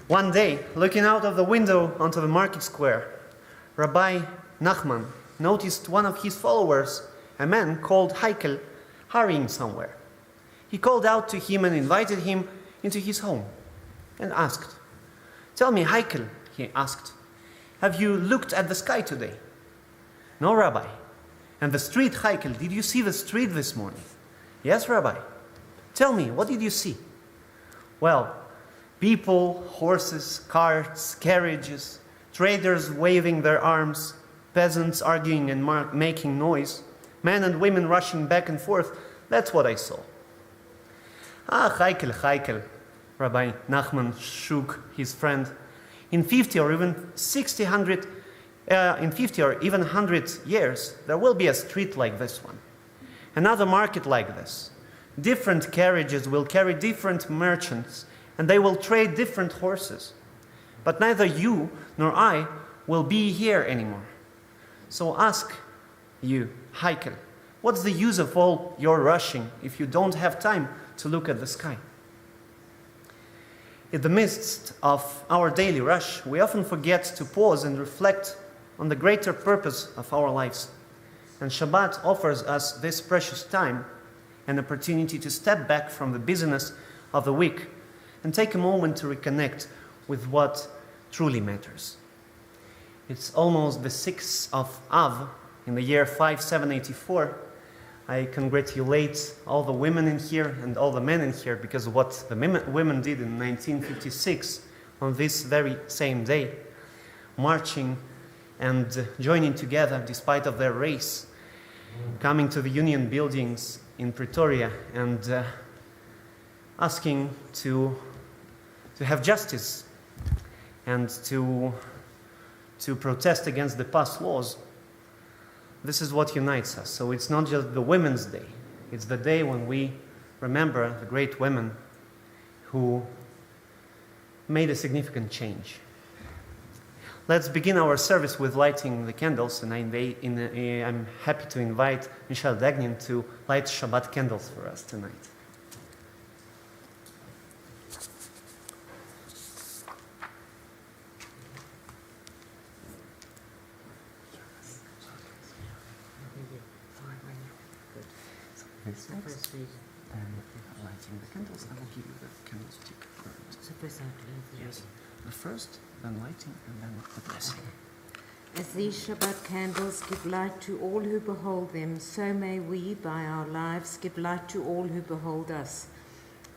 One day, looking out of the window onto the market square, Rabbi Nachman noticed one of his followers, a man called Heikel, hurrying somewhere. He called out to him and invited him into his home and asked, "Tell me, Heikel," he asked, "have you looked at the sky today?" "No, Rabbi." "And the street, Heikel, did you see the street this morning?" "Yes, Rabbi." "Tell me, what did you see?" "Well, people, horses, carts, carriages, traders waving their arms, peasants arguing and making noise, men and women rushing back and forth. That's what I saw." "Ah, Heikel, Heikel," Rabbi Nachman shook his friend. In 50 or even 100 years, there will be a street like this one, another market like this. Different carriages will carry different merchants, and they will trade different horses. But neither you nor I will be here anymore. So ask you, Heikel, what's the use of all your rushing if you don't have time to look at the sky? In the midst of our daily rush, we often forget to pause and reflect on the greater purpose of our lives. And Shabbat offers us this precious time, an opportunity to step back from the busyness of the week and take a moment to reconnect with what truly matters. It's almost the 6th of Av in the year 5784. I congratulate all the women in here and all the men in here, because what the women did in 1956 on this very same day, marching and joining together despite of their race, coming to the union buildings in Pretoria and asking to have justice and to protest against the past laws. This is what unites us. So it's not just the Women's Day. It's the day when we remember the great women who made a significant change. Let's begin our service with lighting the candles, and I'm happy to invite Michelle Dagnin to light Shabbat candles for us tonight. Lighting the candles, I will give you the candlestick first. Yes, the first, then lighting, and then the blessing. As these Shabbat candles give light to all who behold them, so may we, by our lives, give light to all who behold us.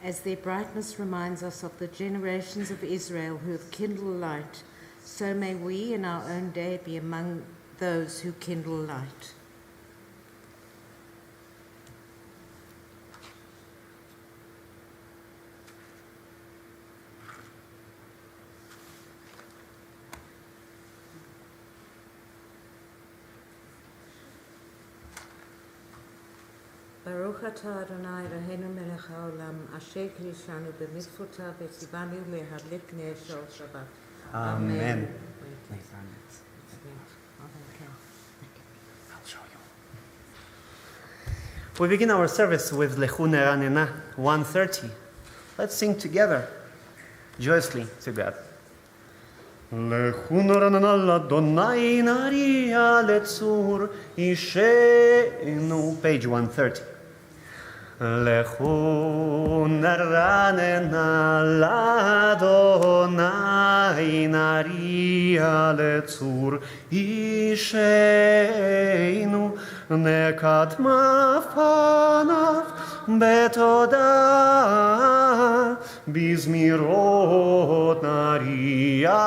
As their brightness reminds us of the generations of Israel who have kindled light, so may we in our own day be among those who kindle light. Baruch atah Adonai Eloheinu melech haolam, asher kirishanu b'mitzvotav v'tzivanu lehadlik ner shel Shabbat. Amen. I'll show you. We begin our service with Lechu Neranena 130. Let's sing together, joyously to God. Lechu Neranena l'Adonai nariya letzur ishenu, page 130. Lechu neranena l'Adonai nariya letzur ishenu nekadma fanav betodah bizmirot nariya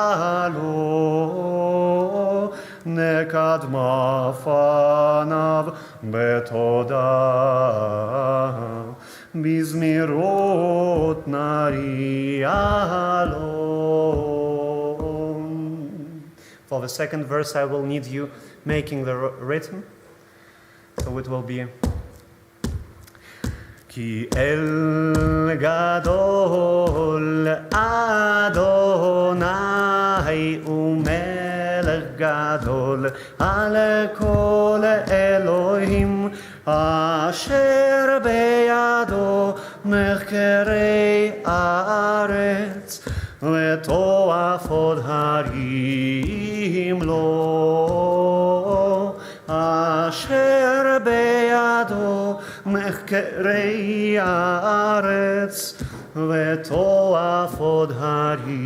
lo nekadma fanav betodah bizmirot nariya lo. For the second verse, I will need you making the rhythm. So it will be Ki el gadol Adonai umelech gadol al kol Elohim asher beyado mechkerei haaretz leto אפוד הרים לו, אשר בידו מחקרי הארץ, ותואף עוד הרים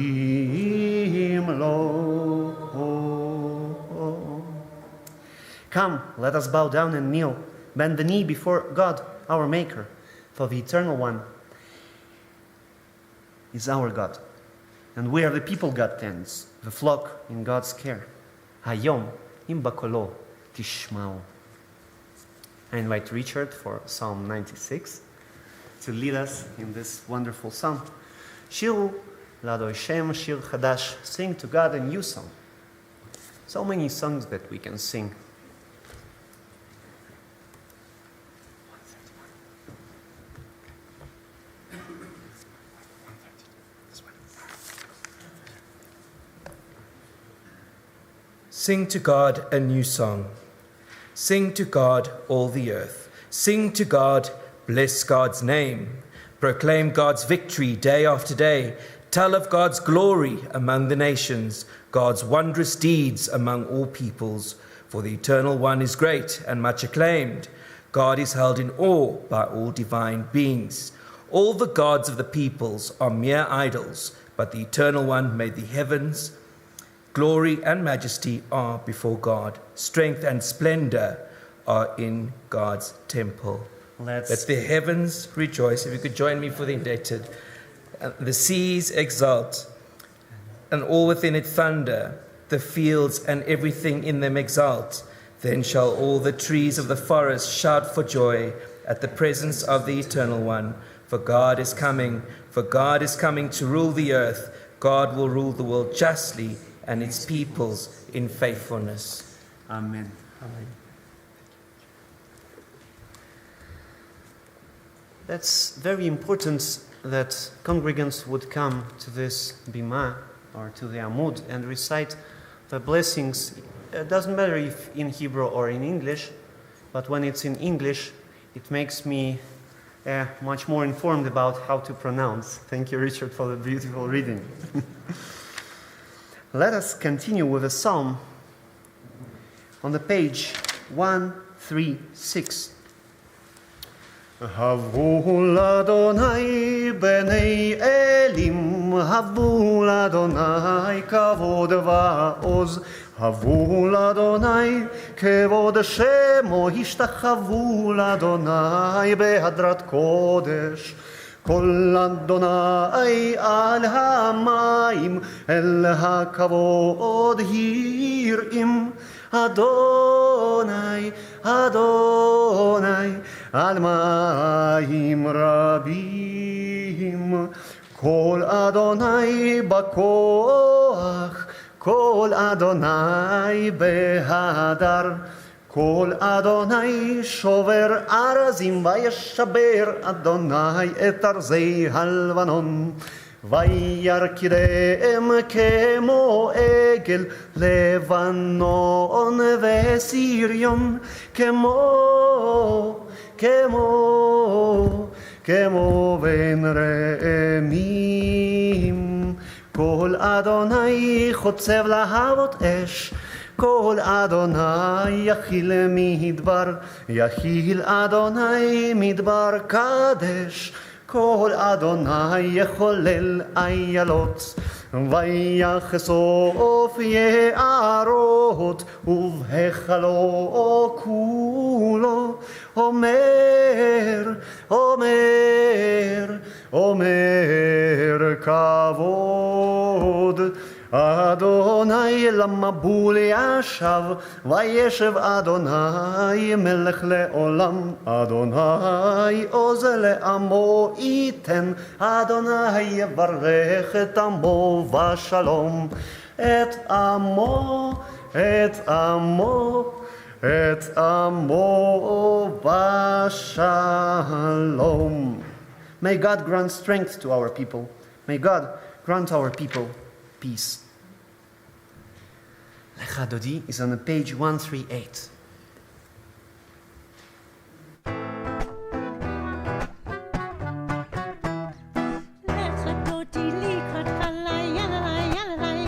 לו. Come, let us bow down and kneel, bend the knee before God, our Maker, for the Eternal One is our God, and we are the people God tends, the flock in God's care. Hayom im bakolo tishmau. I invite Richard for Psalm 96 to lead us in this wonderful psalm. Shiru Ladoi Shem Shir Chadash. Sing to God a new song. So many songs that we can sing. Sing to God a new song. Sing to God, all the earth. Sing to God, bless God's name. Proclaim God's victory day after day. Tell of God's glory among the nations, God's wondrous deeds among all peoples. For the Eternal One is great and much acclaimed. God is held in awe by all divine beings. All the gods of the peoples are mere idols, but the Eternal One made the heavens. Glory and majesty are before God. Strength and splendor are in God's temple. Let the heavens rejoice. If you could join me for the indebted. The seas exult, and all within it thunder. The fields and everything in them exult. Then shall all the trees of the forest shout for joy at the presence of the Eternal One. For God is coming. For God is coming to rule the earth. God will rule the world justly, and its peoples in faithfulness. Amen. Amen. That's very important that congregants would come to this bima or to the amud and recite the blessings. It doesn't matter if in Hebrew or in English, but when it's in English, it makes me much more informed about how to pronounce. Thank you, Richard, for the beautiful reading. Let us continue with a psalm on the page 136. Havu l'Adonai b'nei Elim, havu l'Adonai kavod va'oz, havu l'Adonai kevod shemo, ishtachavu l'Adonai behadrat kodesh. Kol Adonai al hamayim, el hakavod hirim. Adonai, Adonai, al mayim rabim. Kol Adonai bakoach, Kol Adonai behadar. Kol Adonai shover arazim, vayeshaber Adonai et arzei halvanon. וירקידם כמו עגל לבנון וסיריון, כמו בן רעמים. כל אדוני חוצב להבות אש, כל אדוני יכיל מדבר, יכיל אדוני מדבר קדש. כל אדוני יחולל איילות, ויחשוף יערות, ובהיכלו כולו. אומר, אומר, אומר כבוד. אדוני למבול ישב, וישב אדוני מלך לעולם. אדוני עוז לעמו ייתן, אדוני יברך את עמו בשלום. את עמו, את עמו, את עמו בשלום. May God grant strength to our people. May God grant our people peace. Lecha Dodi is on page 138. Lecha Dodi likot kalai yalalai yalalai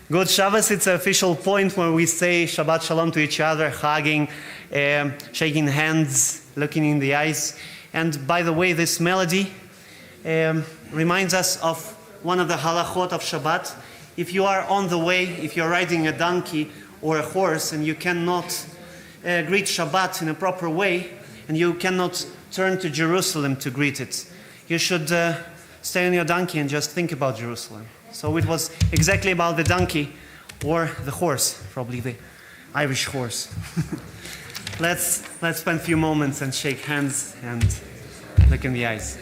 Good Shabbos, it's an official point where we say Shabbat Shalom to each other, hugging, shaking hands, looking in the eyes. And by the way, this melody reminds us of one of the halachot of Shabbat. If you are on the way, if you're riding a donkey or a horse and you cannot greet Shabbat in a proper way, and you cannot turn to Jerusalem to greet it, you should stay on your donkey and just think about Jerusalem. So it was exactly about the donkey or the horse, probably the Irish horse. Let's spend a few moments and shake hands and look in the eyes.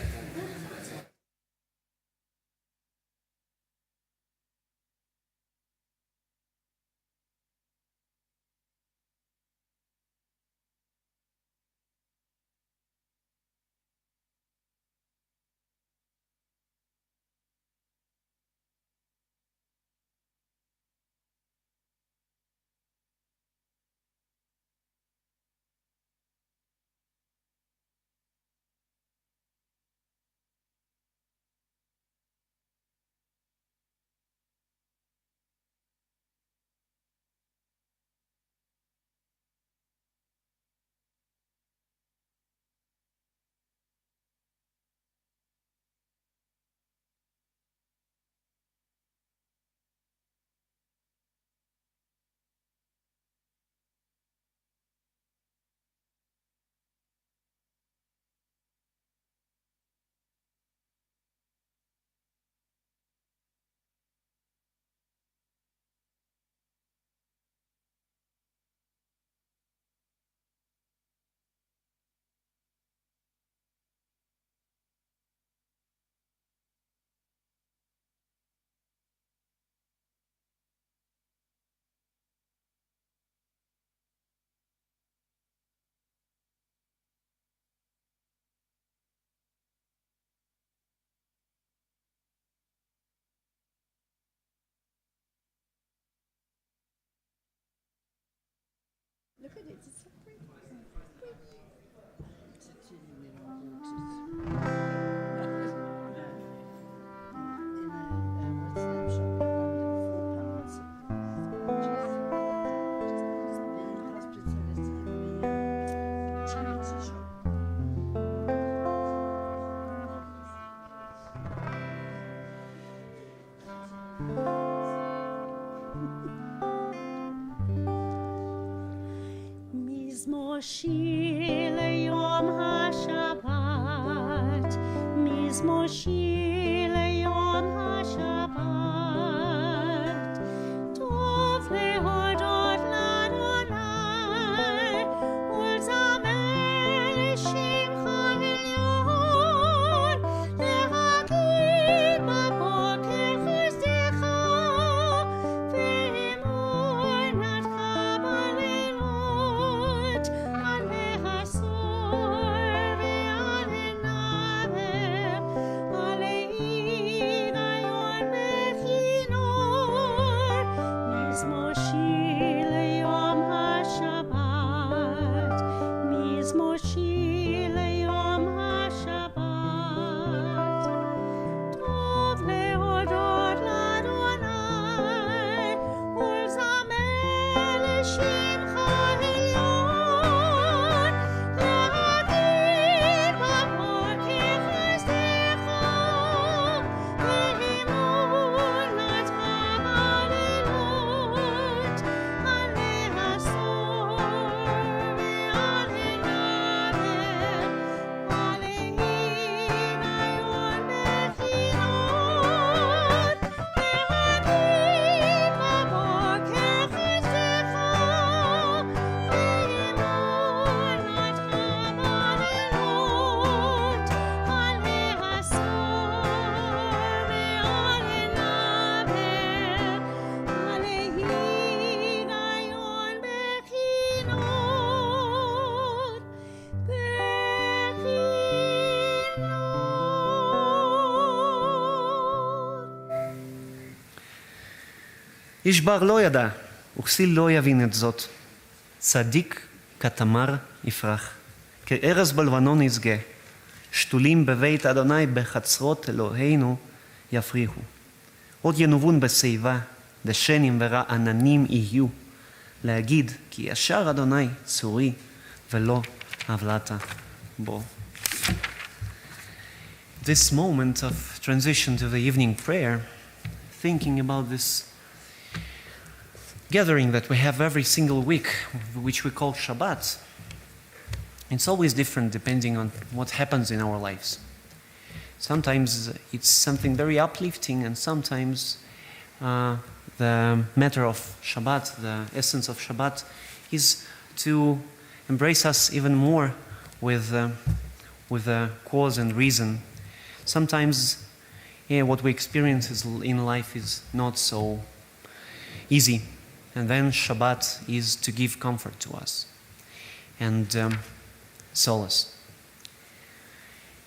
Look at it, it's so pretty. מזמור שיר ליום השבת, מזמור שיר ליום השבת, טוב להודות לאדוני ולזמר לשמך עליון, להגיד בבוקר חסדך ואמונתך בלילות, על העשור ועל הנבר, על ההיגיון בכינור, מזמור שיר ליום השבת, מזמור שיר ליום השבת, טוב להודות לאדוני ולזמר לשמך עליון, להגיד בבוקר חסדך ואמונתך בלילות, על העשור ועל הנבר, על ההיגיון בכינור, להגיד בבוקר חסדך ואמונתך בלילות, על העשור ועל הנבר, על ההיגיון בכינור, איש בר לא ידע, וכסיל לא יבין את זאת. צדיק כתמר יפרח, כארז בלבנון ישגה. שתולים בבית אדוני בחצרות אלוהינו יפריחו. עוד ינובון בשיבה, דשנים ורעננים יהיו. להגיד כי ישר אדוני צורי ולא עוולת בו. This moment of transition to the evening prayer, thinking about this gathering that we have every single week, which we call Shabbat, it's always different depending on what happens in our lives. Sometimes it's something very uplifting, and sometimes the matter of Shabbat, the essence of Shabbat, is to embrace us even more with a cause and reason. Sometimes what we experience in life is not so easy. And then Shabbat is to give comfort to us and solace.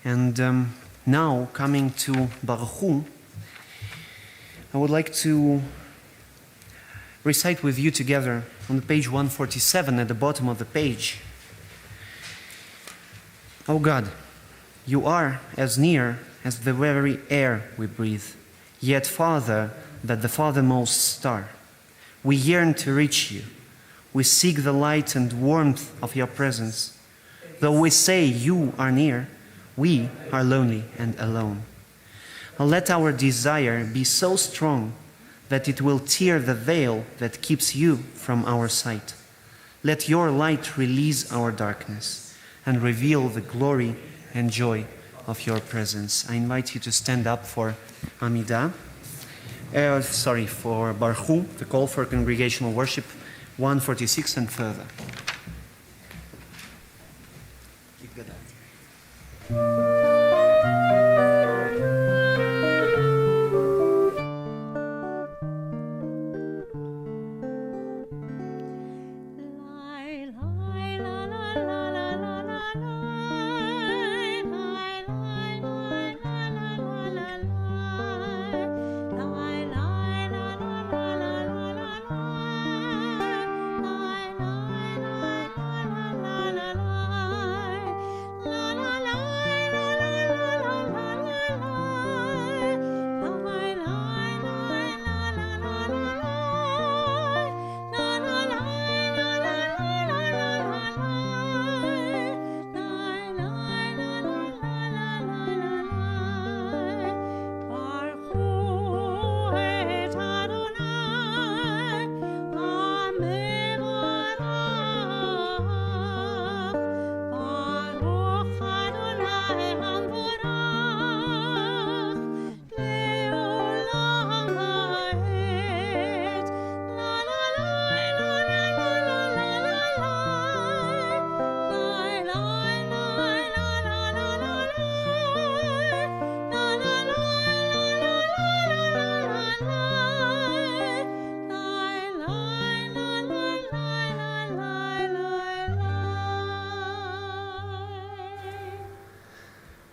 And now, coming to Baruch Hu, I would like to recite with you together on page 147 at the bottom of the page. O God, you are as near as the very air we breathe, yet farther than the farthermost star. We yearn to reach you. We seek the light and warmth of your presence. Though we say you are near, we are lonely and alone. Let our desire be so strong that it will tear the veil that keeps you from our sight. Let your light release our darkness and reveal the glory and joy of your presence. I invite you to stand up for Amidah. For Baruch Hu, the call for congregational worship, 146 and further. La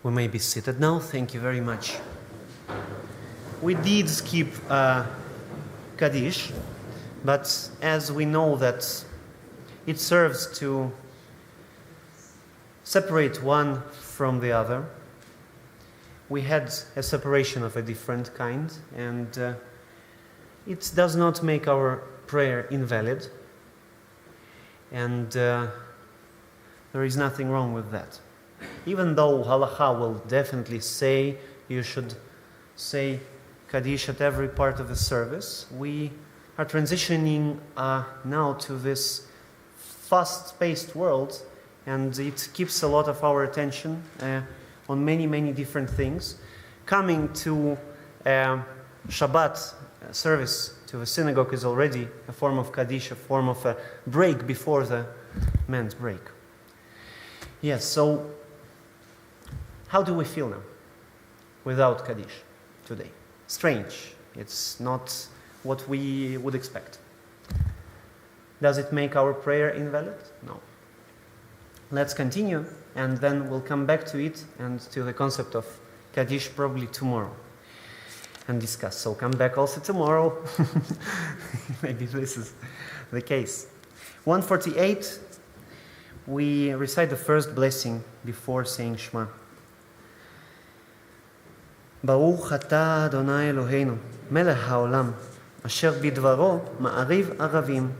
We may be seated now. Thank you very much. We did skip Kaddish, but as we know that it serves to separate one from the other, we had a separation of a different kind, and it does not make our prayer invalid, and there is nothing wrong with that. Even though Halacha will definitely say you should say Kaddish at every part of the service, we are transitioning now to this fast-paced world, and it keeps a lot of our attention on many, many different things. Coming to Shabbat service to the synagogue is already a form of Kaddish, a form of a break before the men's break. Yes, so how do we feel now without Kaddish today? Strange. It's not what we would expect. Does it make our prayer invalid? No. Let's continue, and then we'll come back to it and to the concept of Kaddish probably tomorrow and discuss. So come back also tomorrow. Maybe this is the case. 148, we recite the first blessing before saying Shema. ברוך אתה אדוני אלוהינו, מלך העולם, אשר בדברו מעריב ערבים,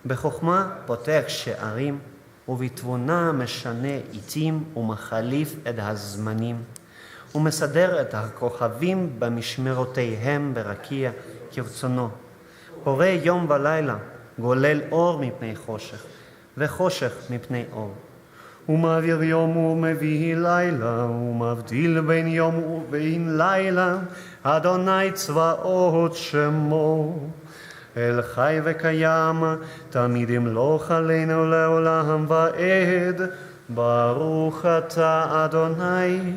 בחוכמה פותח שערים, ובתבונה משנה עיתים ומחליף את הזמנים, ומסדר את הכוכבים במשמרותיהם ברקיע כרצונו. פורה יום ולילה, גולל אור מפני חושך, וחושך מפני אור. ומעביר יום ומביא לילה, ומבדיל בין יום ובין לילה, אדוני צבאות שמו. אל חי וקיים, תמיד ימלוך עלינו לעולם ועד. ברוך אתה אדוני,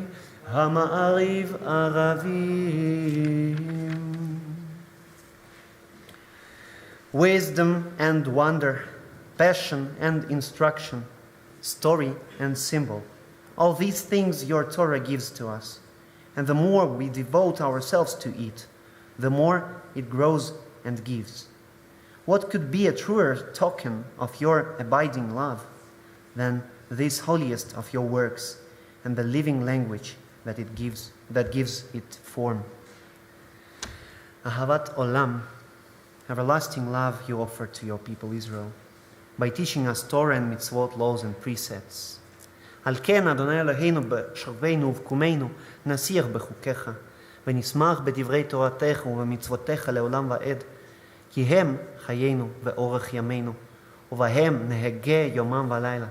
המעריב ערבים. Wisdom and wonder, passion and instruction, story and symbol. All these things your Torah gives to us. And the more we devote ourselves to it, the more it grows and gives. What could be a truer token of your abiding love than this holiest of your works and the living language that gives it form? Ahavat olam, everlasting love you offer to your people Israel, by teaching us Torah and mitzvot, laws and precepts. על כן, אדוני אלוהינו בשוכבנו ובקומנו, נסיח בחוקיך, ונשמח בדברי תורתך ובמצוותיך לעולם ועד, כי הם חיינו ואורך ימינו, ובהם נהגה יומם ולילה.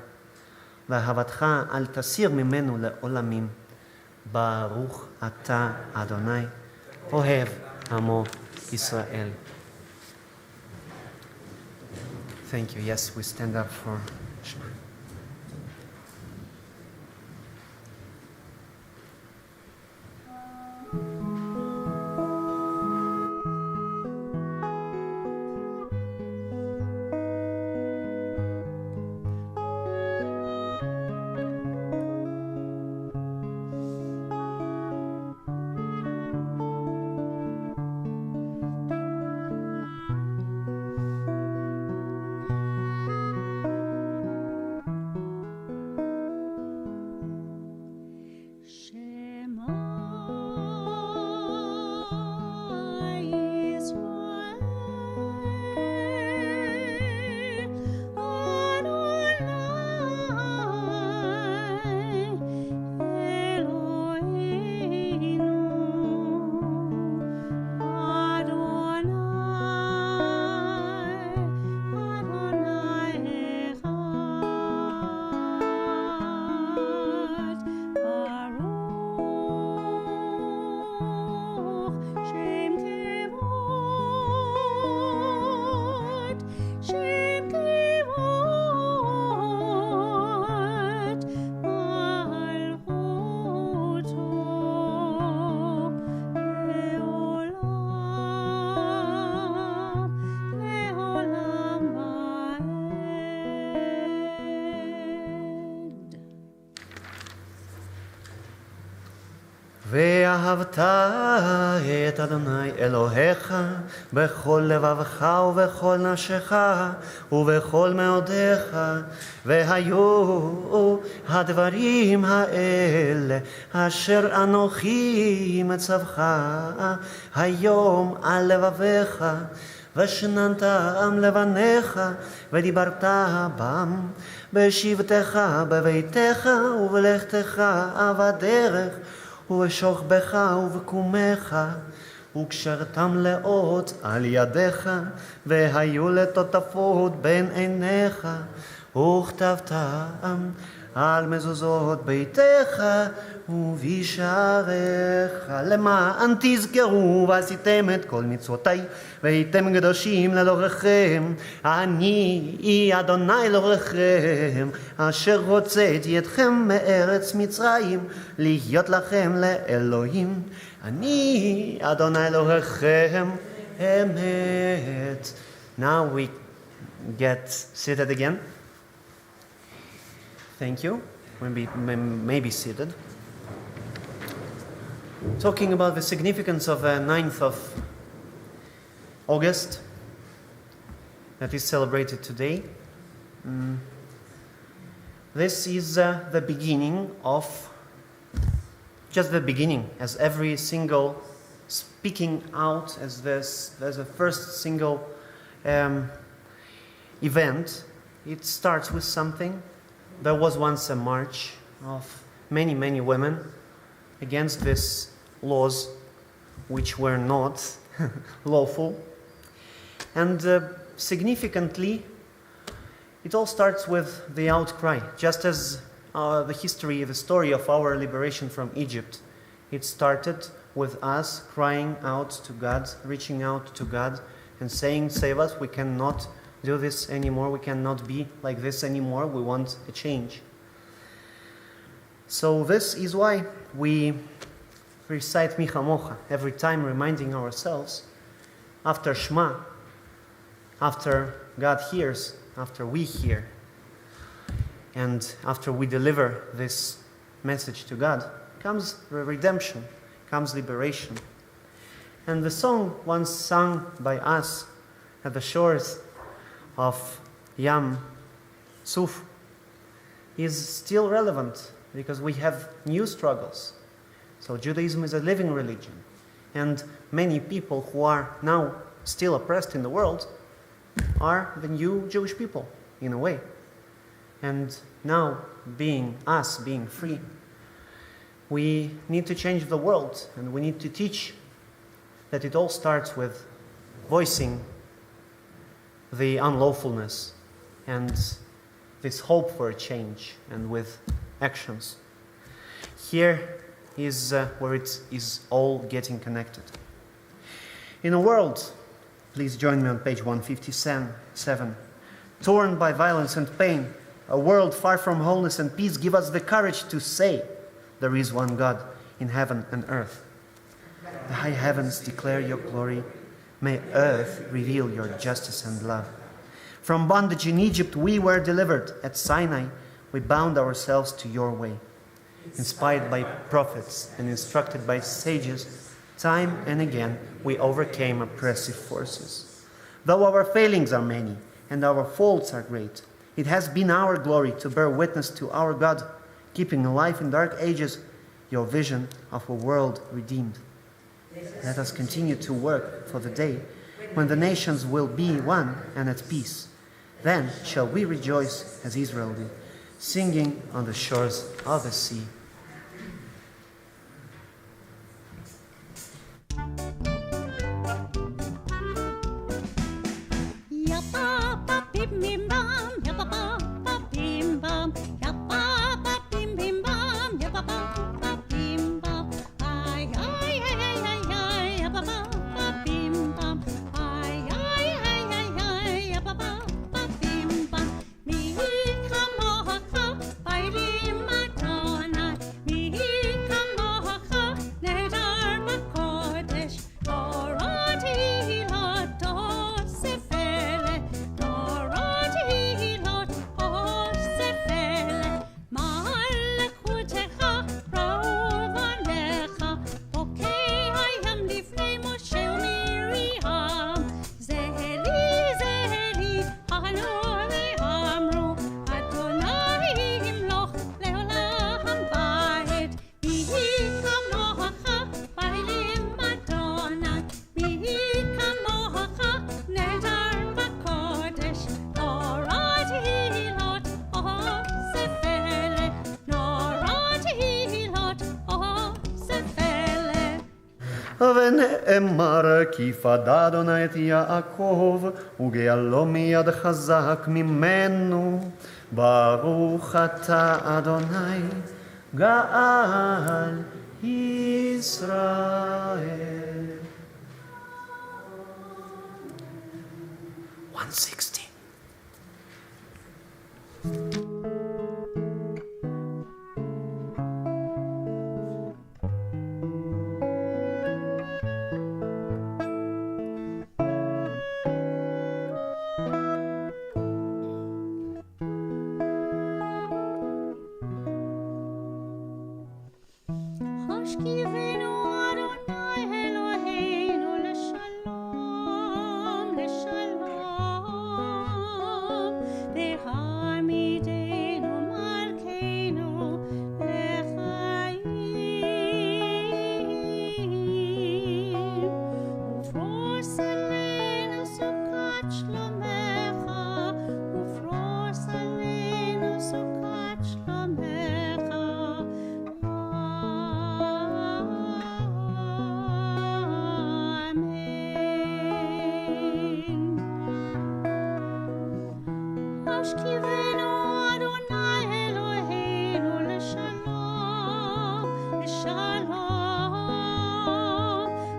ואהבתך אל תסיר ממנו לעולמים. ברוך אתה, אדוני, אוהב עמו ישראל. Thank you. Yes, we stand up for Shema. ואהבת את אדוני אלוהיך בכל לבבך ובכל נפשך ובכל מאודיך, והיו הדברים האלה אשר אנוכי מצווך היום על לבביך, ושננתם לבניך ודיברת בם בשבתך בביתך ובלכתך בדרך ובשוכבך ובקומך, וקשרתם לאות על ידיך, והיו לטוטפות בין עיניך, וכתבתם על מזוזות ביתך ובשעריך, למען תזכרו ועשיתם את כל מצוותי, והייתם קדושים לאלוהיכם. אני אדוני אלוהיכם, אשר הוצאתי אתכם מארץ מצרים, להיות לכם לאלוהים. אני אדוני אלוהיכם אמת. Now we get seated again. Thank you. May be seated. Talking about the significance of the 9th of August that is celebrated today. This is the beginning of, just the beginning, as every single speaking out as a first single event. It starts with something. There was once a march of many, many women against these laws which were not lawful. And significantly, it all starts with the outcry. Just as the story of our liberation from Egypt, it started with us crying out to God, reaching out to God and saying, save us, we cannot do this anymore, we cannot be like this anymore, we want a change. So this is why we recite Mi Chamocha every time, reminding ourselves, after Shema, after God hears, after we hear, and after we deliver this message to God, comes redemption, comes liberation. And the song once sung by us at the shores of Yam Suf is still relevant because we have new struggles. So Judaism is a living religion, and many people who are now still oppressed in the world are the new Jewish people, in a way. And now, being free, we need to change the world, and we need to teach that it all starts with voicing the unlawfulness and this hope for a change, and with actions. Here is where it is all getting connected. In a world, please join me on page 157, torn by violence and pain, a world far from wholeness and peace, give us the courage to say, there is one God in heaven and earth. The high heavens declare your glory. May earth reveal your justice and love. From bondage in Egypt we were delivered. At Sinai we bound ourselves to your way. Inspired by prophets and instructed by sages, time and again we overcame oppressive forces. Though our failings are many and our faults are great, it has been our glory to bear witness to our God, keeping alive in dark ages your vision of a world redeemed. Let us continue to work for the day when the nations will be one and at peace. Then shall we rejoice as Israel did, singing on the shores of the sea. ונאמר כי פדה אדוני את יעקב וגאלו מיד חזק ממנו. ברוך אתה אדוני גאל ישראל. 160. השכיבנו אדוני אלוהינו לשלום, לשלום, והעמידנו מלכנו לחיים. ופרוס עלינו סוכת שלומך, ופרוס עלינו סוכת שלומך. השכיבנו אדוני אלוהינו לשלום, לשלום,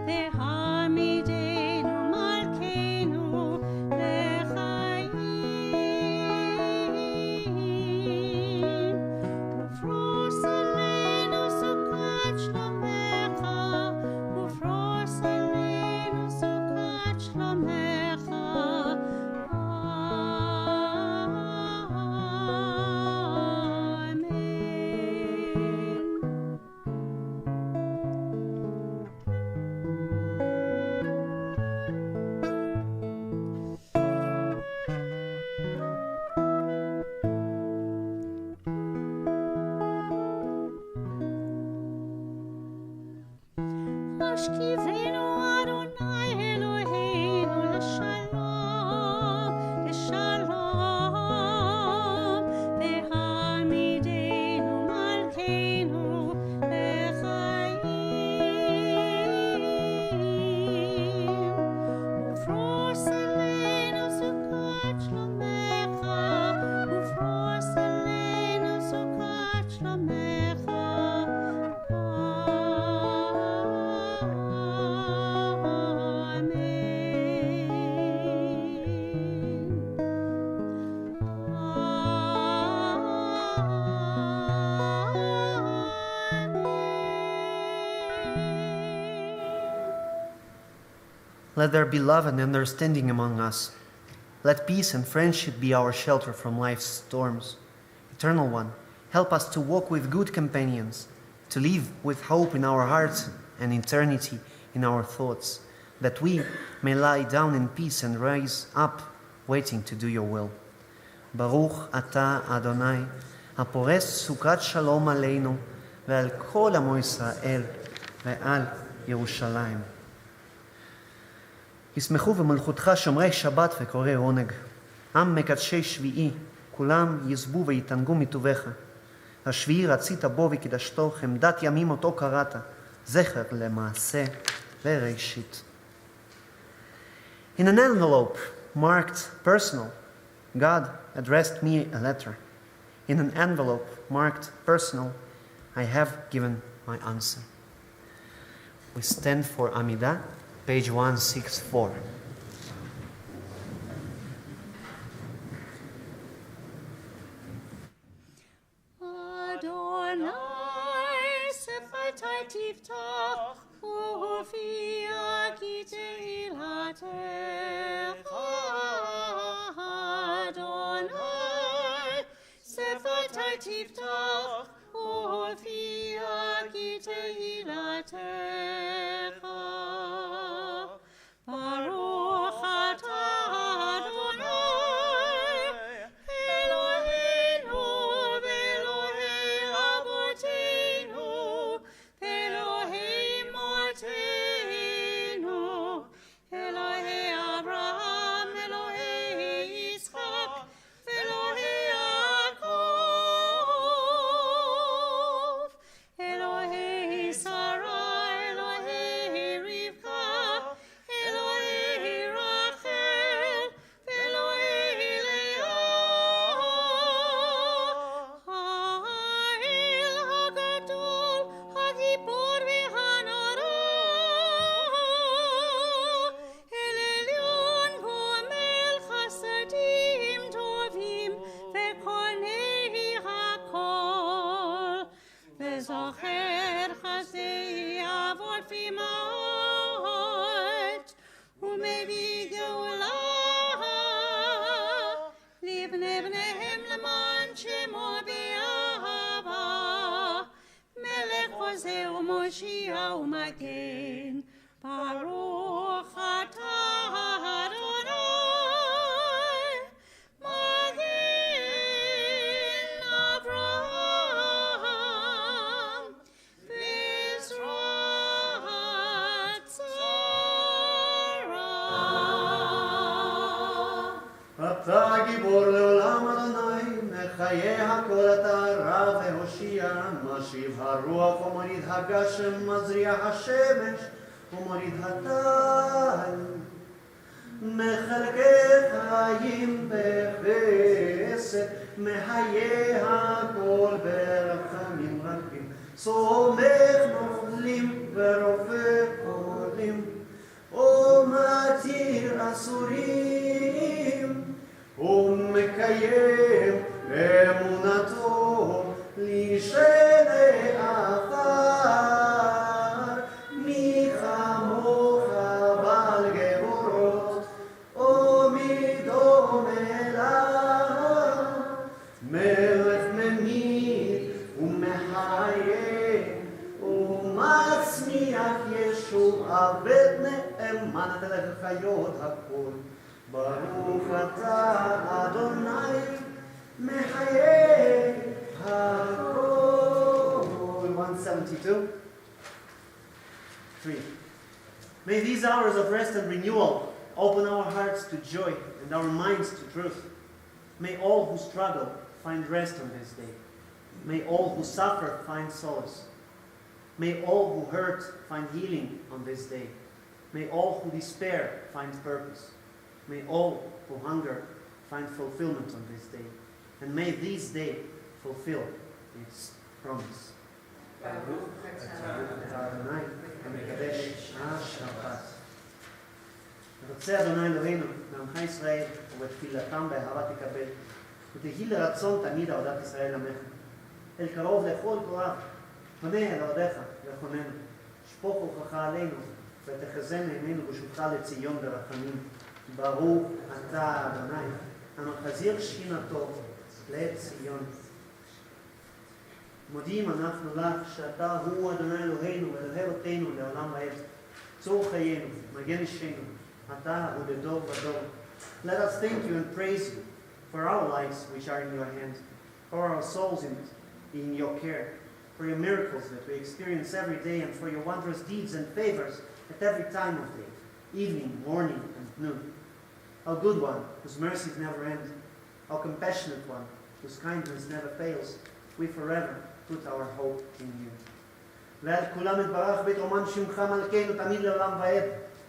והעמידנו מלכנו לחיים. ופרוס עלינו סוכת שלומך, ופרוס עלינו סוכת שלומך. השכיבנו אדוני אלוהינו לשלום, לשלום, והעמידנו מלכנו לחיים. ופרוס עלינו סוכת שלומך, ופרוס עלינו סוכת שלומך. Let there be love and understanding among us. Let peace and friendship be our shelter from life's storms. Eternal One, help us to walk with good companions, to live with hope in our hearts and eternity in our thoughts, that we may lie down in peace and rise up, waiting to do your will. Baruch ata Adonai, הפורס סוכת שלום עלינו ועל כל עמו ישראל ועל ירושלים. ישמחו במלכותך שומרי שבת וקוראי עונג. עם מקדשי שביעי, כולם יזבו ויתענגו מטובך. השביעי רצית בו וקידשתו, חמדת ימים אותו קראת, זכר למעשה וראשית. In an envelope marked personal, God addressed me a letter. In an envelope marked personal, I have given my answer. We stand for Amidah, page 164. Adonai, Sephatai Tiftach, Ufia Kiteilatecha. Adonai, Sephatai Tiftach, Ufia Kiteilatecha. Baruch atah Adonai, Eloheinu ve'Elohei Avoteinu, ve'Elohei Imotenu, Elohei Abraham, Elohei Yitzchak, ve'Elohei Yaakov, Elohei Sarai, זוכר חסדי אבות ואימהות, ומביא גאולה לבני בניהם למען שמו באהבה, מלך עוזר ומושיע ומגן, ברוך אתה אדוני מגן אברהם בעזרת שרה. אתה גיבור לעולם אדוני, מחיה הכל אתה רב והושיע, משיב הרוח ומוריד הגשם, מזריע השמש ומוריד הטל. מחלקי חיים בחסד, מחיה הכל ברחמים רבים, סומך נופלים ורופא חולים, ומתיר אסורים, ומקיים אמונתו לשני עפר. מי כמוך בעל גבורות, או מי דומה לה, מלך ממית ומחיה ומצמיח ישועה ונאמן לחיות הכל. ברוך אתה אדוני מחיה הכל. 172. 3. May these hours of rest and renewal open our hearts to joy and our minds to truth. May all who struggle find rest on this day. May all who suffer find solace. May all who hurt find healing on this day. May all who despair find purpose. May all who hunger find fulfillment on this day. And may this day fulfill its promise. אדוני המקדש השבת. רוצה אדוני אלוהינו מעמך ישראל ובתפילתם באהבה תקבל, ותהי לרצון תמיד עבודת ישראל עמך. אל קרוב לכל תורה פנה אל עבדיך וחוננו. שפוך רוחך עלינו ותחזינה עינינו בשובך לציון ברחמים. ברוך אתה אדוני המחזיר שכינתו לציון. מודים אנחנו לך שאתה הוא אדוני אלוהינו ואלוהי אבותינו לעולם ועד. צור חיינו, מגן אישנו, אתה הוא לדור ודור. Let us thank you and praise you for our lives which are in your hands, for our souls in your care, for your miracles that we experience every day, and for your wondrous deeds and favors at every time of day, evening, morning, and noon. O good one, whose mercies never end, O compassionate one, whose kindness never fails, we forever put our hope in you. ועל כולם יתברך ויתרומן שמך מלכנו תמיד לעולם ועד,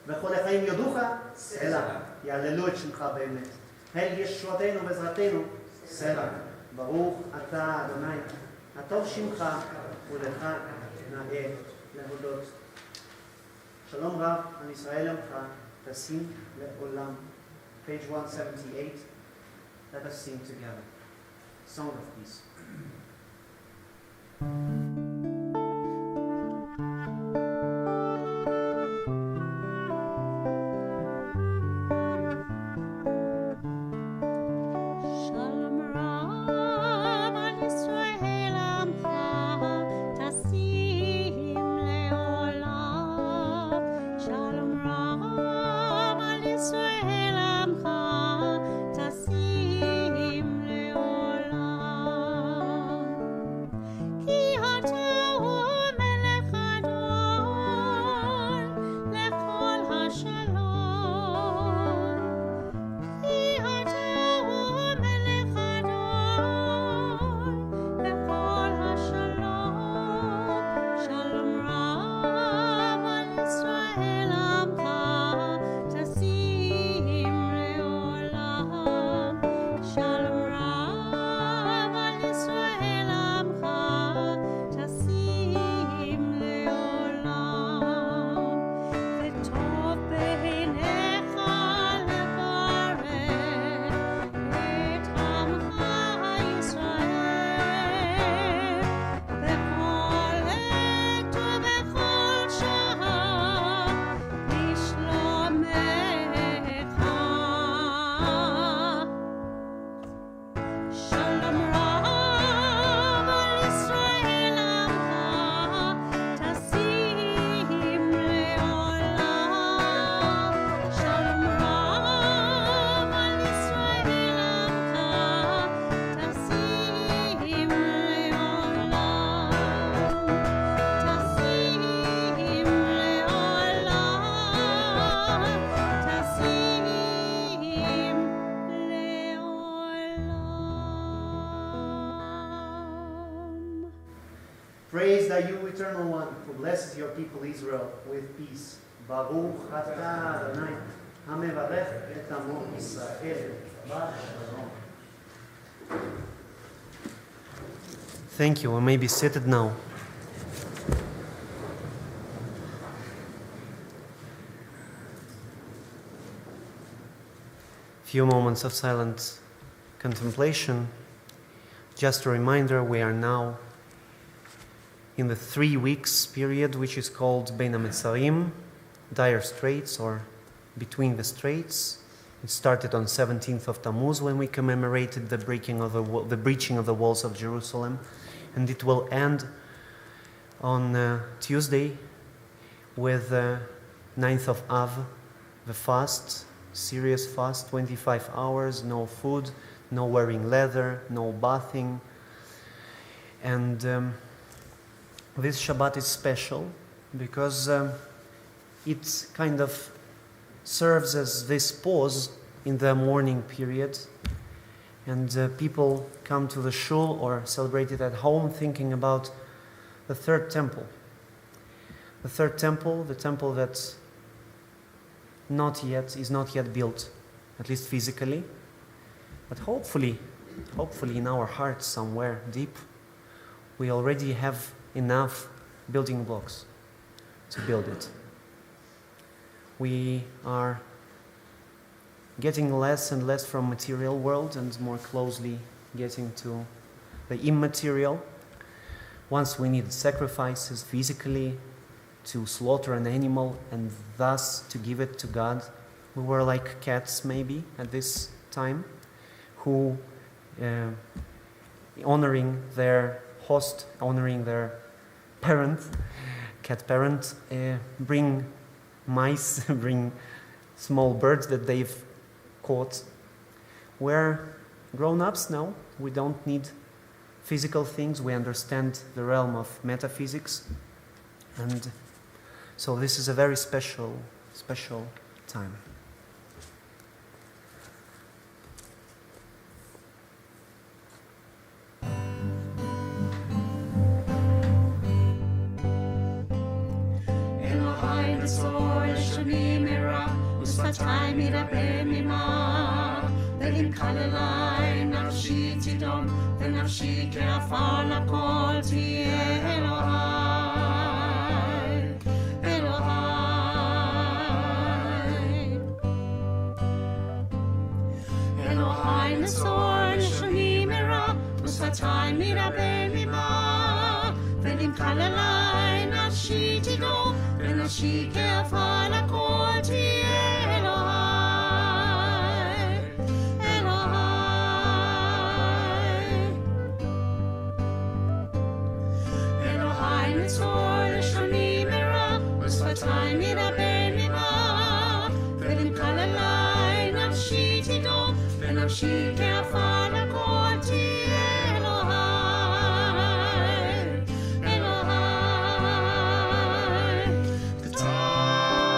וכל החיים יודוך סלע, יעללו את שמך באמת. אל ישועתנו ועזרתנו סלע. ברוך אתה אדוני, הטוב שמך ולך נאה להודות. שלום רב על ישראל עמך, תשים לעולם. Page 178. Let us sing together. Song of Peace. Shalom Rab al Yisrael Amcha, Tasim Leolam. Shalom Rab al Yisrael Amcha, Tasim Leolam. Ki ata hu melech adon lechol hashalom. Ki ata hu melech adon lechol hashalom. Shalom rab al Yisrael amcha, tasim leolam. Shalom rab al Yisrael amcha, tasim Praise thy you, Eternal One, who blesses your people Israel with peace. Baruch atah Adonai, hamevarech et amo Yisrael. Shabbat shalom. Thank you. We may be seated now. Few moments of silent contemplation. Just a reminder, we are now in the 3 weeks period which is called Bein HaMetzarim, Dire Straits, or Between the Straits. It started on 17th of Tammuz when we commemorated the breaching of the walls of Jerusalem, and it will end on Tuesday with 9th of Av, the fast, serious fast, 25 hours, no food, no wearing leather, no bathing. And this Shabbat is special because it kind of serves as this pause in the mourning period, and people come to the shul or celebrate it at home thinking about the third temple. The third temple, the temple that is not yet built, at least physically, but hopefully in our hearts somewhere deep, we already have enough building blocks to build it. We are getting less and less from material world and more closely getting to the immaterial. Once we need sacrifices physically to slaughter an animal and thus to give it to God. We were like cats maybe at this time, who honoring their host, honoring their parent, cat parent, bring mice, bring small birds that they've caught. We're grown-ups now. We don't need physical things. We understand the realm of metaphysics. And so this is a very special time. שפתיים ידבר ממך, ונמחל אליי נפשי תדום, ונפשי כעפר לכל תהיה אלוהי, אלוהי. אלוהי נצור לשוני מרע, ושפתיים ידבר ממך, ונמחל אליי נפשי תדום, ונפשי כעפר לכל תהיה שפתיים ידבר ממך, ונמחל אליי נפשי תדום, ונפשי כעפר לכל תהיה אלוהי, אלוהי. פתח ליבי,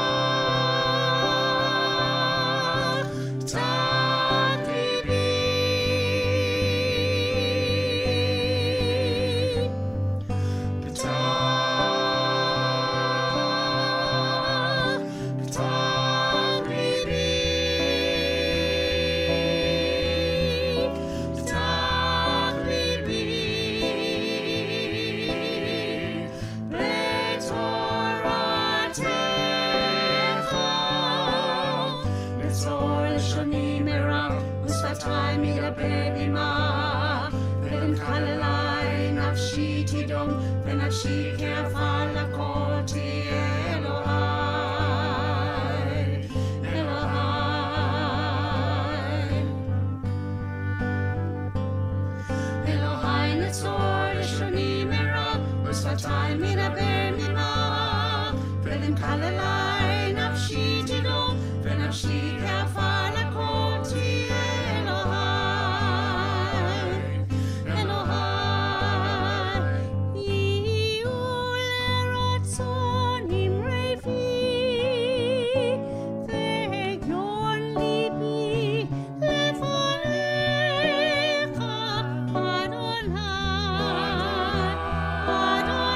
שפתיים ידבר עמך, ונמחל אליי נפשי תדום, ונפשי כעפר לכל תהיה אלוהי, אלוהי. אלוהי נצור לשוני מרע, ושפתיים ידבר עמך, ונמחל אליי נפשי תדום, ונפשי כעפר לכל תהיה Adonai,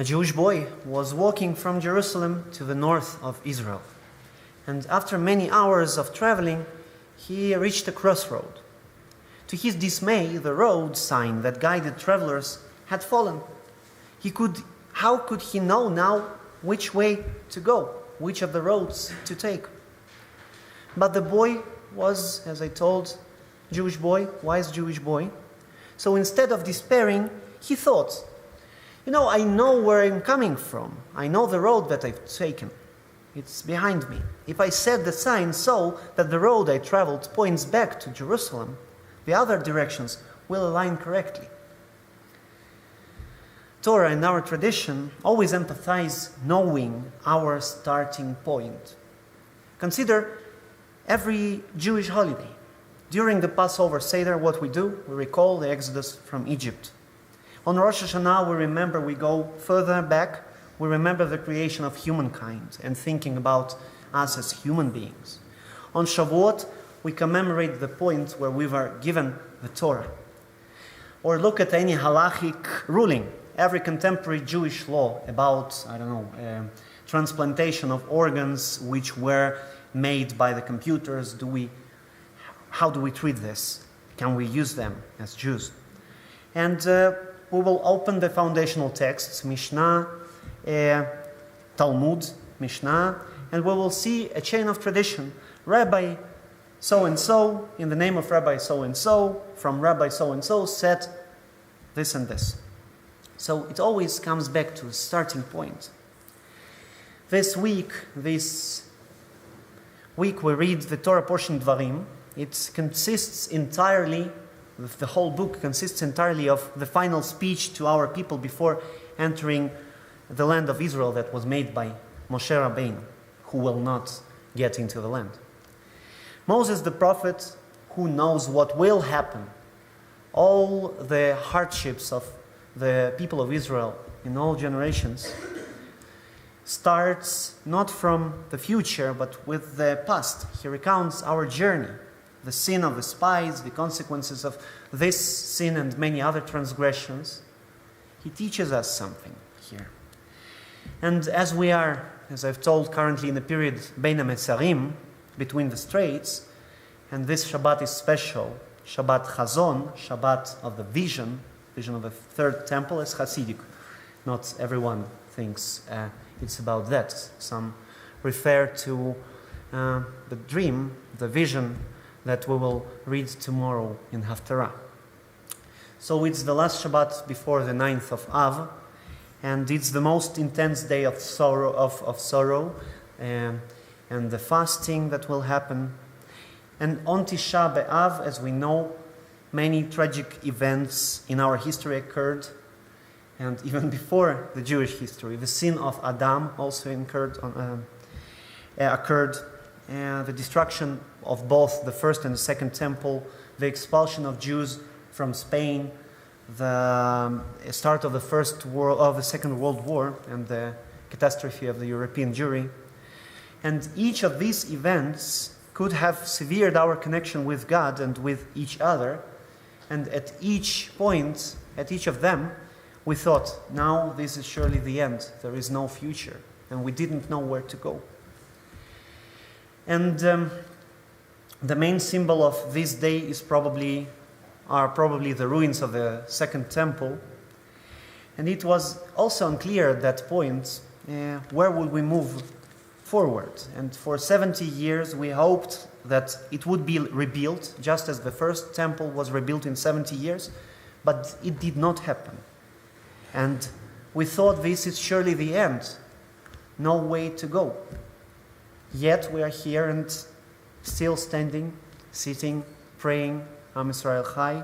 A Jewish boy was walking from Jerusalem to the north of Israel. And after many hours of traveling, he reached a crossroad. To his dismay, the road sign that guided travelers had fallen. How could he know now which way to go, which of the roads to take? But the boy was, as I told, Jewish boy, wise Jewish boy. So instead of despairing, he thought, I know where I'm coming from. I know the road that I've taken. It's behind me. If I set the sign so that the road I traveled points back to Jerusalem, the other directions will align correctly. Torah and our tradition always emphasize knowing our starting point. Consider every Jewish holiday. During the Passover Seder, what we do, we recall the Exodus from Egypt. On Rosh Hashanah, we go further back. We remember the creation of humankind and thinking about us as human beings. On Shavuot, we commemorate the point where we were given the Torah. Or look at any halachic ruling, every contemporary Jewish law about, transplantation of organs which were made by the computers. How do we treat this? Can we use them as Jews? And we will open the foundational texts, Mishnah, Talmud, Mishnah, and we will see a chain of tradition. Rabbi so-and-so, in the name of Rabbi so-and-so, from Rabbi so-and-so, said this and this. So it always comes back to a starting point. This week we read the Torah portion Dvarim. It consists entirely, the whole book consists entirely of the final speech to our people before entering the land of Israel that was made by Moshe Rabbeinu, who will not get into the land. Moses the prophet, who knows what will happen, all the hardships of the people of Israel in all generations, starts not from the future but with the past. He recounts our journey, the sin of the spies, the consequences of this sin and many other transgressions. He teaches us something here. And as we are, as I've told, currently in the period Bein HaMetzarim, between the straits, and this Shabbat is special, Shabbat Chazon, Shabbat of the vision of the third temple, is Hasidic. Not everyone thinks it's about that. Some refer to the dream, the vision that we will read tomorrow in Haftarah. So it's the last Shabbat before the 9th of Av, and it's the most intense day of sorrow, and the fasting that will happen. And on Tisha B'Av, as we know, many tragic events in our history occurred, and even before the Jewish history. The sin of Adam also occurred, the destruction of both the first and the second temple, the expulsion of Jews from Spain, the start of the Second World War, and the catastrophe of the European Jewry. And each of these events could have severed our connection with God and with each other. And at each point, at each of them, we thought, now this is surely the end. There is no future. And we didn't know where to go. And the main symbol of this day are probably the ruins of the second temple. And it was also unclear at that point where would we move forward. And for 70 years we hoped that it would be rebuilt, just as the first temple was rebuilt in 70 years, but it did not happen. And we thought this is surely the end, no way to go. Yet we are here and still standing, sitting, praying, Am Yisrael Chai.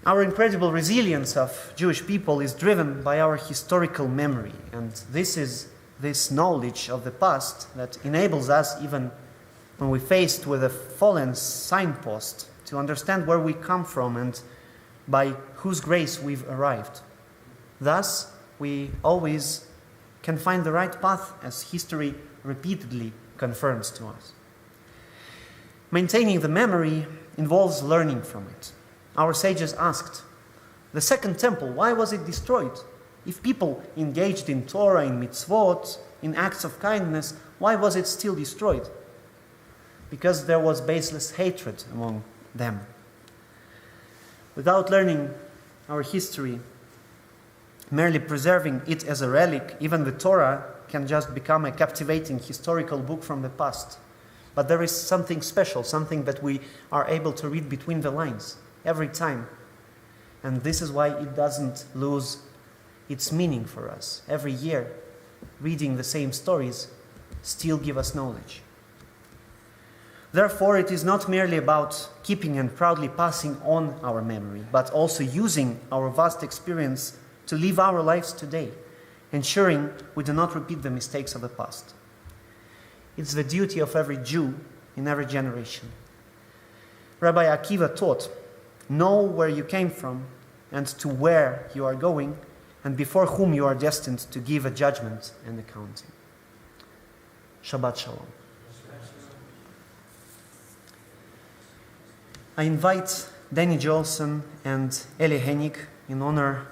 Our incredible resilience of Jewish people is driven by our historical memory, and this is this knowledge of the past that enables us, even when we're faced with a fallen signpost, to understand where we come from and by whose grace we've arrived. Thus, we always can find the right path, as history repeatedly confirms to us. Maintaining the memory involves learning from it. Our sages asked, the second temple, why was it destroyed? If people engaged in Torah, in mitzvot, in acts of kindness, why was it still destroyed? Because there was baseless hatred among them. Without learning our history, merely preserving it as a relic, even the Torah can just become a captivating historical book from the past. But there is something special, something that we are able to read between the lines every time. And this is why it doesn't lose its meaning for us. Every year, reading the same stories still give us knowledge. Therefore, it is not merely about keeping and proudly passing on our memory, but also using our vast experience to live our lives today, ensuring we do not repeat the mistakes of the past. It's the duty of every Jew in every generation. Rabbi Akiva taught, know where you came from and to where you are going, and before whom you are destined to give a judgment and accounting. Shabbat Shalom. I invite Danny Jolson and Eli Hennig in honor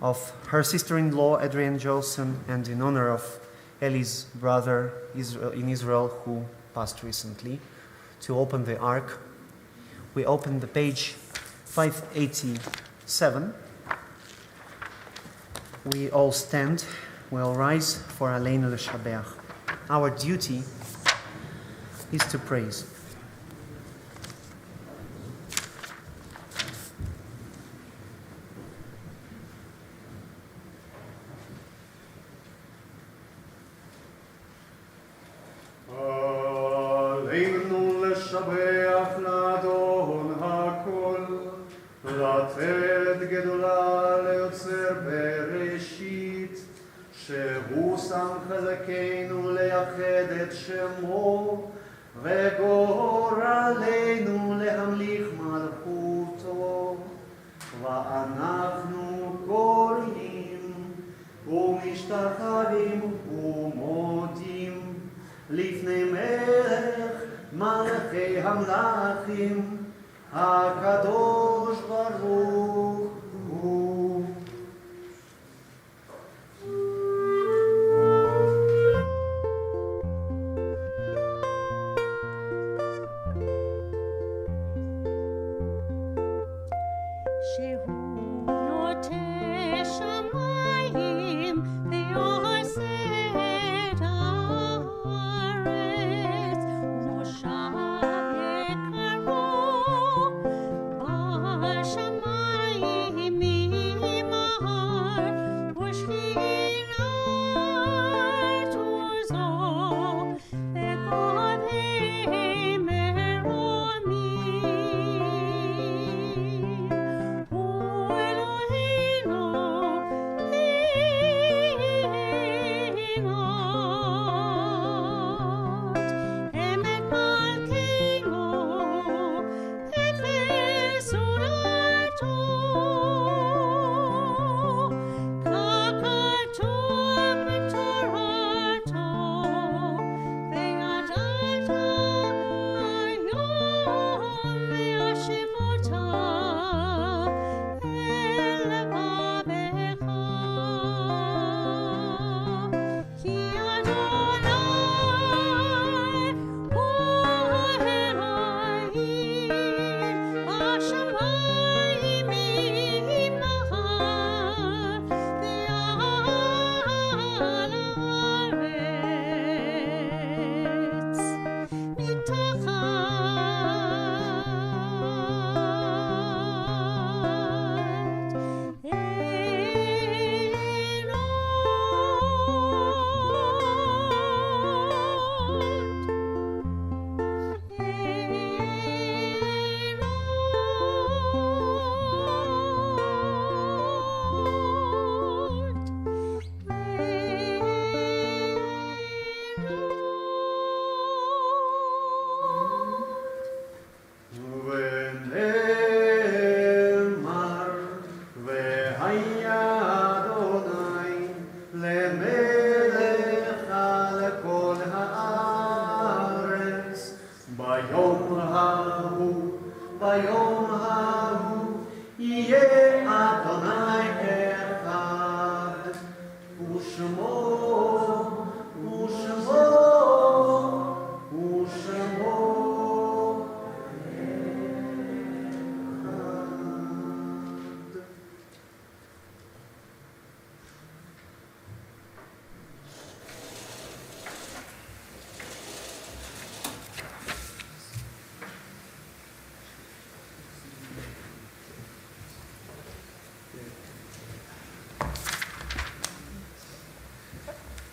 of her sister-in-law Adrienne Jolson and in honor of Eli's brother in Israel who passed recently to open the Ark. We open the page 587. We all stand, we all rise for Aleinu L'Shabeach. Our duty is to praise. עלינו לשבח לאדון הכל, לתת גדולה ליוצר בראשית, שהוא שם חזקנו לייחד את שמו, וגורלנו להמליך מלכותו. ואנחנו קוראים ומשתחווים ומודים לפני מלך מלכי המלכים, הקדוש ברוך הוא. שהוא נוטה שמיים ויוסד הארץ ומושב יקרו בשמיים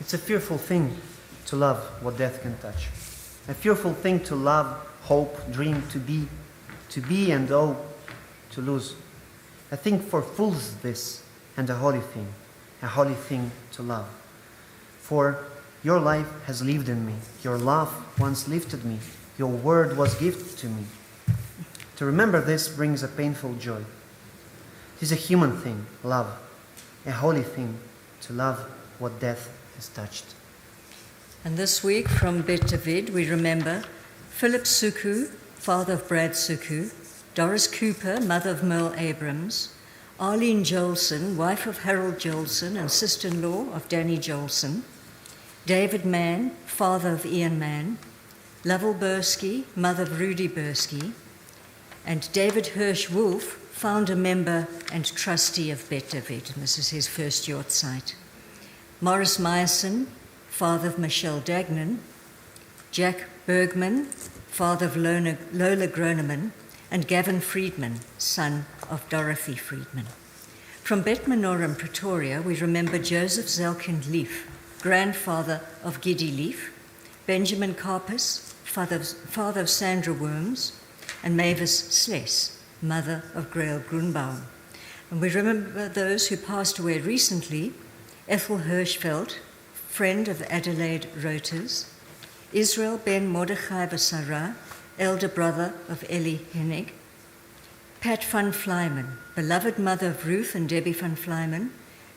It's a fearful thing to love what death can touch. A fearful thing to love, hope, dream, to be and oh, to lose. A thing for fools this, and a holy thing to love. For your life has lived in me, your love once lifted me, your word was gift to me. To remember this brings a painful joy. It is a human thing, love, a holy thing to love what death has touched. And this week from Bet David, we remember Philip Suku, father of Brad Suku, Doris Cooper, mother of Merle Abrams, Arlene Jolson, wife of Harold Jolson and sister-in-law of Danny Jolson, David Mann, father of Ian Mann, Lovell Bursky, mother of Rudy Bursky, and David Hirsch Wolf, founder member and trustee of Bet David, and this is his first yacht site. Morris Meyerson, father of Michelle Dagnan, Jack Bergman, father of Lola Groneman, and Gavin Friedman, son of Dorothy Friedman. From Bet Menorah in Pretoria, we remember Joseph Zelkind Leaf, grandfather of Giddy Leaf, Benjamin Karpus, father of Sandra Worms, and Mavis Sless, mother of Grail Grunbaum. And we remember those who passed away recently: Ethel Hirschfeld, friend of Adelaide Roters, Israel ben Mordechai Vasara, elder brother of Ellie Hennig, Pat van Flyman, beloved mother of Ruth and Debbie van Flyman,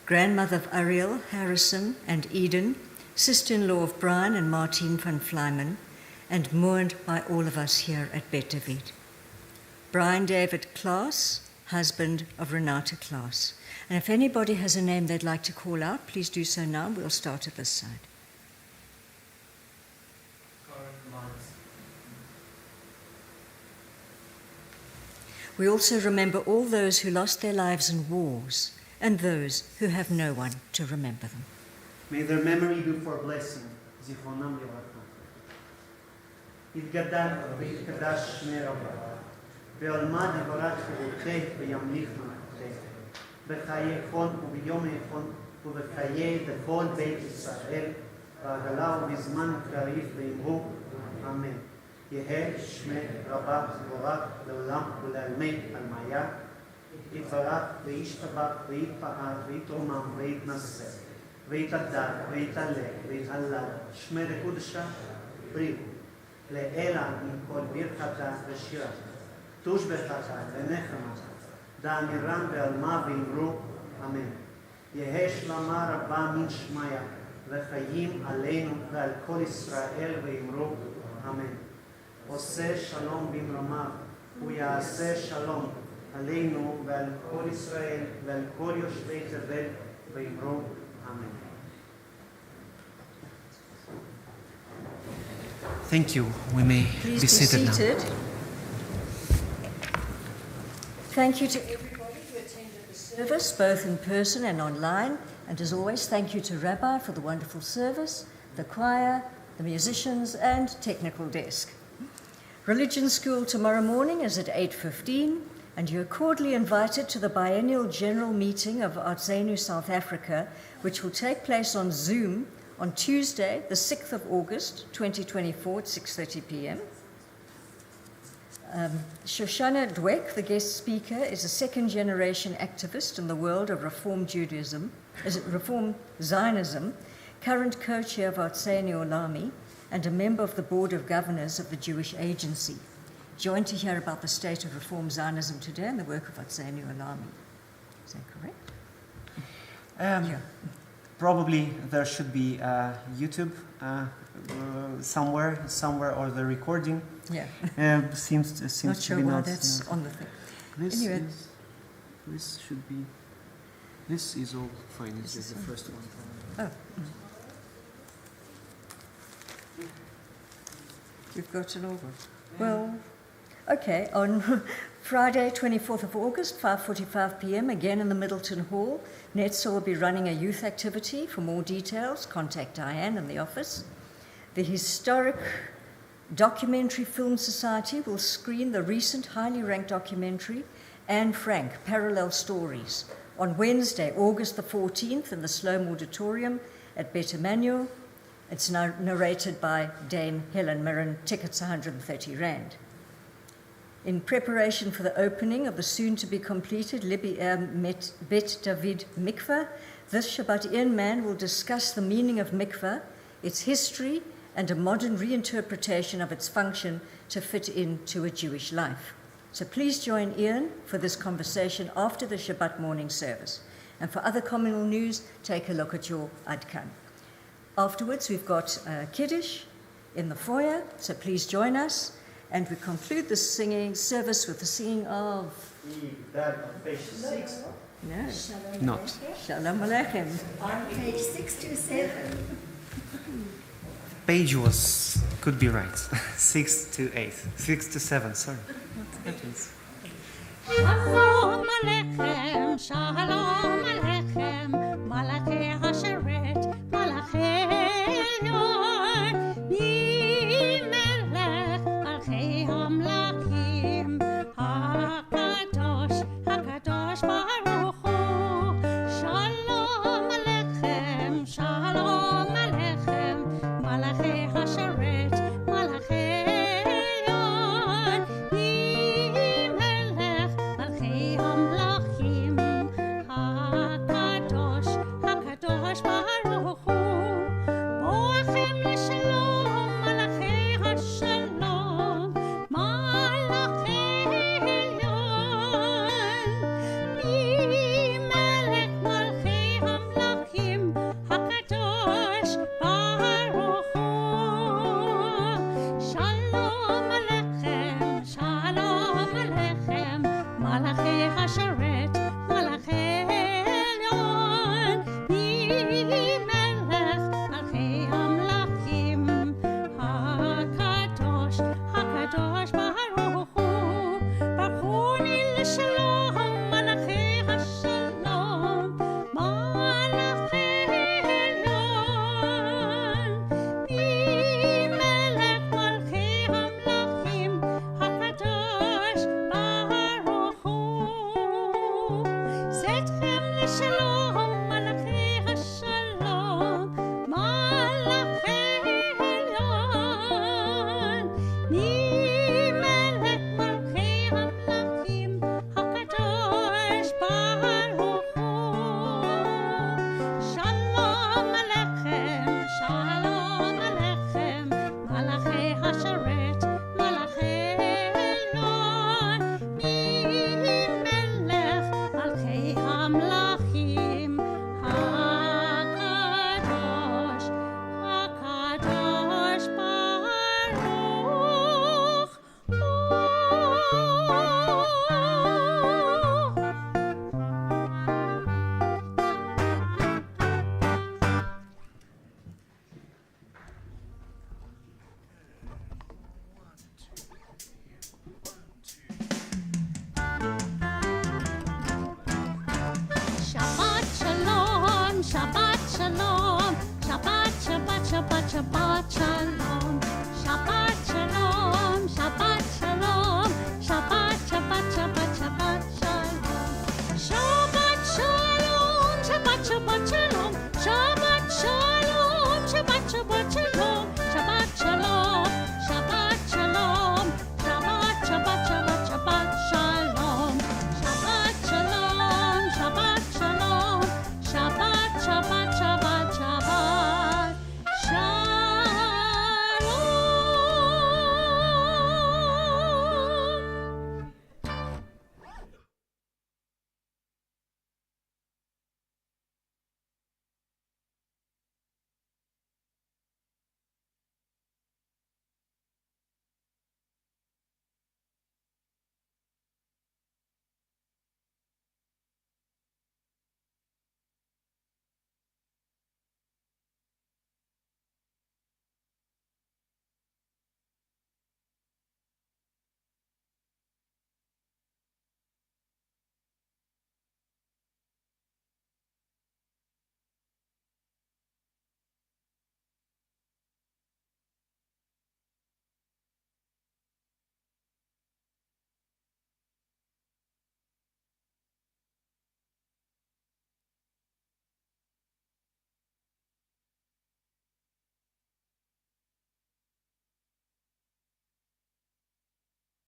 grandmother of Ariel, Harrison, and Eden, sister-in-law of Brian and Martine van Flyman, and mourned by all of us here at Bet David. Brian David Klaas, husband of Renata Klaas. And if anybody has a name they'd like to call out, please do so now. We'll start at this side. We also remember all those who lost their lives in wars and those who have no one to remember them. May their memory be for blessing. Zichronam livracha. יתגדל ויתקדש שמי רבה, ועולמד יברך חירותך וימליך מלכותך, בחיי חון וביום חון ובחיי דכל בית ישראל, בעגלה ובזמן קריב ואמרו אמן. יהא שמי רבה וברך לעולם ולעלמי עלמיה, יתברך וישתבח ויתפאר ויתרומם ויתנשא, ויתהדר ויתעלה ויתהלל, שמי לקודשה בריאו. לאלה עם כל ברכתה ושירה, תושבחתה ונחמתה, דאמירם בעלמה ואמרו אמן. יהא שלמה רבה מן שמיה, וחיים עלינו ועל כל ישראל ואמרו אמן. עושה שלום במרומיו, הוא יעשה שלום עלינו ועל כל ישראל ועל כל יושבי תבל ואמרו אמן. Thank you. We may Please be seated now. Thank you to everybody who attended the service, both in person and online. And as always, thank you to Rabbi for the wonderful service, the choir, the musicians, and technical desk. Religion school tomorrow morning is at 8:15, and you're cordially invited to the biennial general meeting of Artsenu South Africa, which will take place on Zoom on Tuesday, the 6th of August, 2024 at 6:30 p.m. Shoshana Dweck, the guest speaker, is a second-generation activist in the world of Reform Zionism, current co-chair of Artsenu Olami, and a member of the Board of Governors of the Jewish Agency. Joined to hear about the state of Reform Zionism today and the work of Artsenu Olami. Is that correct? Yeah. Probably there should be YouTube somewhere, or the recording. Yeah. Seems Not to sure be why not. that's on the thing. This Anyway. this should be. This is all fine. It's just the first one. Oh. You've got it over. Well, okay, on Friday, 24th of August, 5:45 p.m., again in the Middleton Hall, NETSA will be running a youth activity. For more details, contact Diane in the office. The Historic Documentary Film Society will screen the recent highly ranked documentary, Anne Frank, Parallel Stories, on Wednesday, August the 14th in the Sloan Auditorium at Bet Emmanuel. It's now narrated by Dame Helen Mirren. Tickets 130 Rand. In preparation for the opening of the soon-to-be-completed Libby Bet David Mikveh, this Shabbat Ian man will discuss the meaning of mikveh, its history, and a modern reinterpretation of its function to fit into a Jewish life. So please join Ian for this conversation after the Shabbat morning service. And for other communal news, take a look at your Adkan. Afterwards, we've got Kiddush in the foyer, so please join us. And we conclude the singing service with the singing of... That on page 6. No, Not. Shalom Aleichem. On page 627. Page could be right. 6 to 8. 6 to 7, sorry. Shalom Aleichem, Shalom